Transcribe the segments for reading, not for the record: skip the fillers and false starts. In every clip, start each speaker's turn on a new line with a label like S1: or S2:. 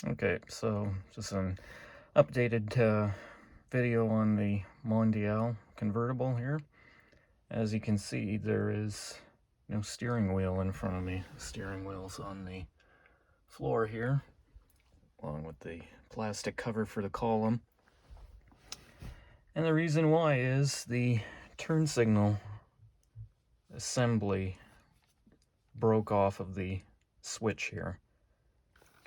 S1: Okay, so just an updated video on the Mondial convertible here. As you can see, there is no steering wheel in front of me. The steering wheel's on the floor here, along with the plastic cover for the column. And the reason why is the turn signal assembly broke off of the switch here.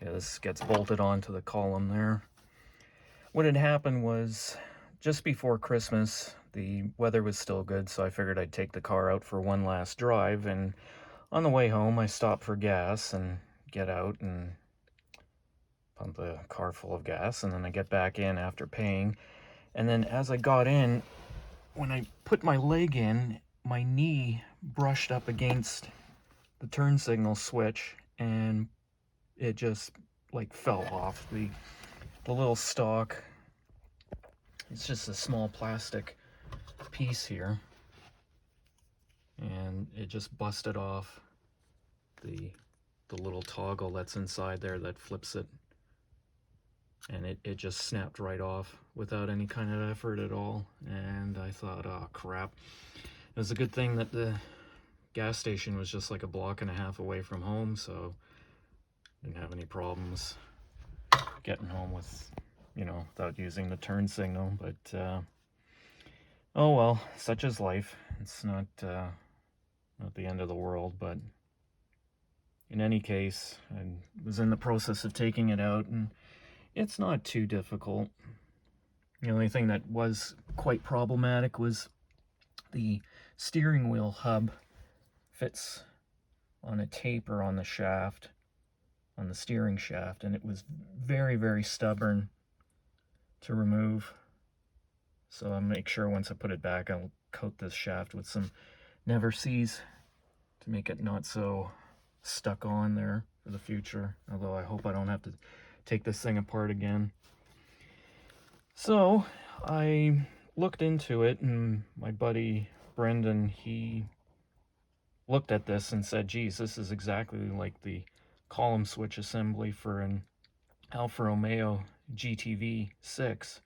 S1: Okay, this gets bolted onto the column there. What had happened was, just before Christmas, the weather was still good, so I figured I'd take the car out for one last drive, and on the way home I stopped for gas and get out and pump the car full of gas, and then I get back in after paying. And then as I got in, when I put my leg in, my knee brushed up against the turn signal switch, and it just like fell off. The little stock, it's just a small plastic piece here, and it just busted off the little toggle that's inside there that flips it, and it just snapped right off without any kind of effort at all. And I thought, oh crap. It was a good thing that the gas station was just like a block and a half away from home, so I didn't have any problems getting home with, without using the turn signal. But oh well, such is life. It's not the end of the world. But in any case, I was in the process of taking it out, and it's not too difficult. The only thing that was quite problematic was the steering wheel hub fits on a taper on the shaft, on the steering shaft, and it was very, very stubborn to remove. So I'll make sure once I put it back, I'll coat this shaft with some Never Seas to make it not so stuck on there for the future. Although I hope I don't have to take this thing apart again. So I looked into it, and my buddy Brendan, he looked at this and said, geez, this is exactly like the column switch assembly for an Alfa Romeo GTV 6.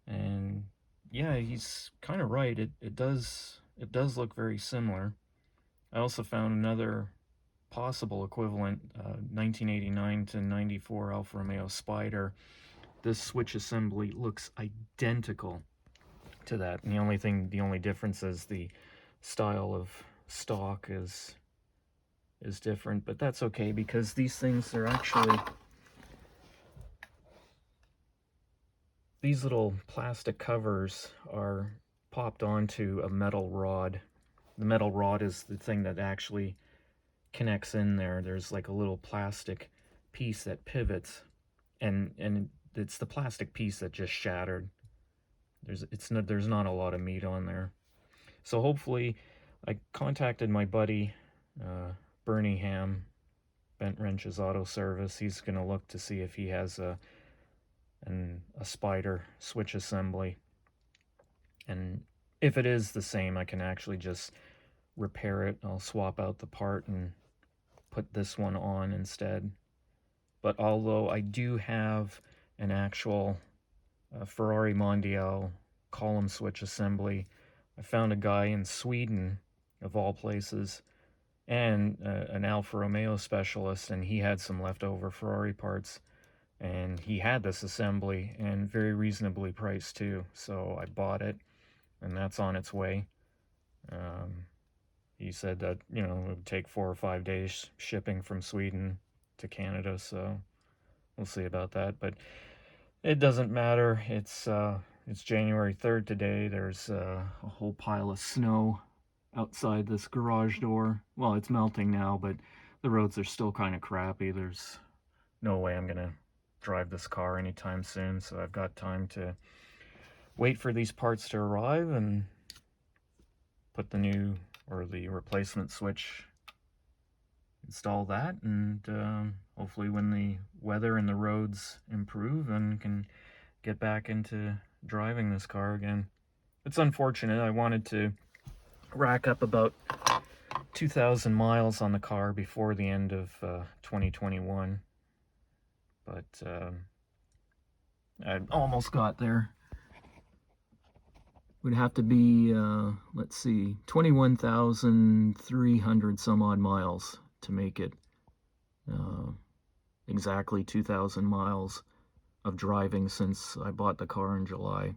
S1: And yeah, he's kind of right. It does look very similar. I also found another possible equivalent, 1989 to 94 Alfa Romeo Spider. This switch assembly looks identical to that, and the only difference is the style of stock is different. But that's okay, because these things are actually, these little plastic covers are popped onto a metal rod. The metal rod is the thing that actually connects in there. There's like a little plastic piece that pivots, and it's the plastic piece that just shattered. There's not a lot of meat on there. So hopefully, I contacted my buddy Bernie Ham, Bent Wrenches Auto Service. He's gonna look to see if he has a Spider switch assembly, and if it is the same, I can actually just repair it. I'll swap out the part and put this one on instead. But although I do have an actual Ferrari Mondial column switch assembly, I found a guy in Sweden, of all places, and an Alfa Romeo specialist, and he had some leftover Ferrari parts, and he had this assembly, and very reasonably priced too. So I bought it, and that's on its way. He said that, it would take 4 or 5 days shipping from Sweden to Canada, so we'll see about that. But it doesn't matter. It's January 3rd today. There's a whole pile of snow outside this garage door. Well, it's melting now, but the roads are still kind of crappy. There's no way I'm gonna drive this car anytime soon, so I've got time to wait for these parts to arrive and put the replacement switch, install that, and hopefully when the weather and the roads improve, then can get back into driving this car again. It's unfortunate. I wanted to rack up about 2,000 miles on the car before the end of 2021, but I almost got there. Would have to be, let's see, 21,300 some odd miles to make it exactly 2,000 miles of driving since I bought the car in July.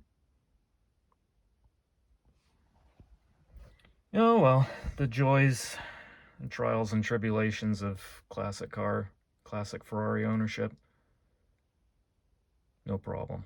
S1: Oh well, the joys and trials and tribulations of classic Ferrari ownership. No problem.